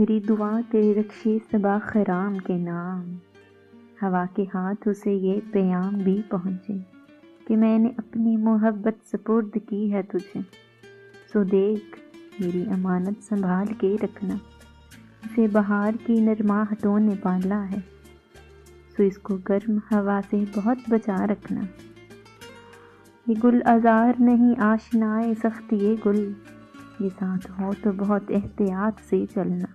मेरी दुआ तेरे रक्षे सबा खराम के नाम। हवा के हाथ उसे ये प्याम भी पहुँचे कि मैंने अपनी मोहब्बत सपुर्द की है तुझे। सो देख मेरी अमानत संभाल के रखना, इसे बहार की नरमाहतों ने पाला है। सो इसको गर्म हवा से बहुत बचा रखना। ये गुल आज़ार नहीं आशनाए सख्त ये गुल, ये साथ हो तो बहुत एहतियात से चलना।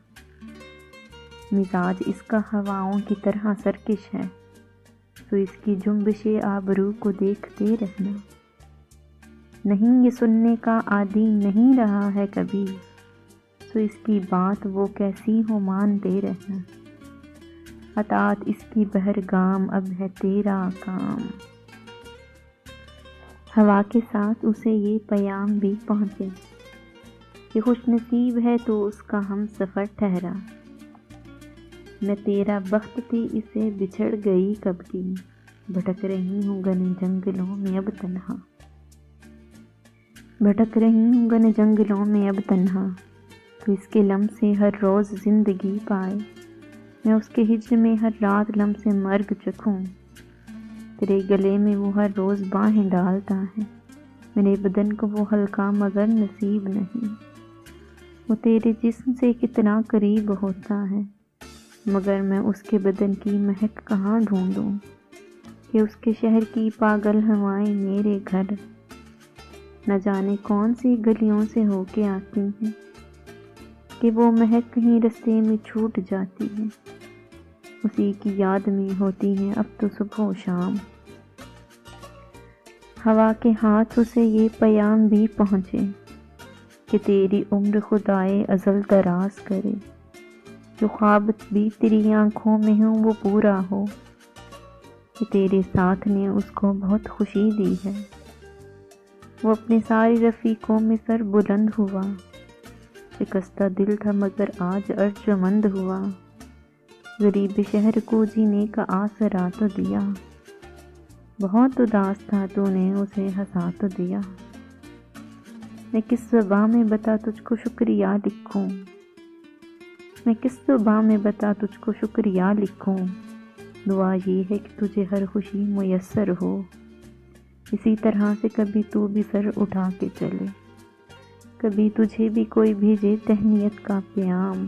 मिजाज इसका हवाओं की तरह सरकश है, तो इसकी जुम्बिशे आबरू को देखते रहना। नहीं ये सुनने का आदी नहीं रहा है कभी, तो इसकी बात वो कैसी हो मानते रहना। अतात इसकी बहरगाम अब है तेरा काम। हवा के साथ उसे ये प्याम भी पहुँचे कि खुशनसीब है तो उसका हम सफ़र ठहरा। मैं तेरा बख्त थी इसे बिछड़ गई कब की, भटक रही हूँ घने जंगलों में अब तन्हा। भटक रही हूँ घने जंगलों में अब तन्हा, तो इसके लम से हर रोज़ ज़िंदगी पाए। मैं उसके हिज्र में हर रात लम से मर्ग चखूँ, तेरे गले में वो हर रोज़ बाहें डालता है। मेरे बदन को वो हल्का मगर नसीब नहीं। वो तेरे जिस्म से कितना करीब होता है, मगर मैं उसके बदन की महक कहाँ ढूंढूं कि उसके शहर की पागल हवाएं मेरे घर न जाने कौन सी गलियों से होके आती हैं कि वो महक कहीं रास्ते में छूट जाती है। उसी की याद में होती है अब तो सुबह शाम। हवा के हाथ उसे ये प्याम भी पहुँचे कि तेरी उम्र खुदाए अज़ल दराज करे। जो ख्वाब भी तेरी आँखों में हो वो पूरा हो, कि तेरे साथ ने उसको बहुत खुशी दी है। वो अपने सारे रफ़ीकों में सर बुलंद हुआ, शिकस्ता दिल था मगर आज अर्जमंद हुआ। गरीब शहर को जीने का आसरा तो दिया, बहुत उदास था तूने उसे हंसा तो दिया। मैं किस ज़बां में बता तुझको शुक्रिया लिखूं, मैं किस ज़बां में बता तुझको शुक्रिया लिखूं। दुआ ये है कि तुझे हर खुशी मुयस्सर हो, इसी तरह से कभी तू भी सर उठा के चले, कभी तुझे भी कोई भेजे तहनीयत का प्याम।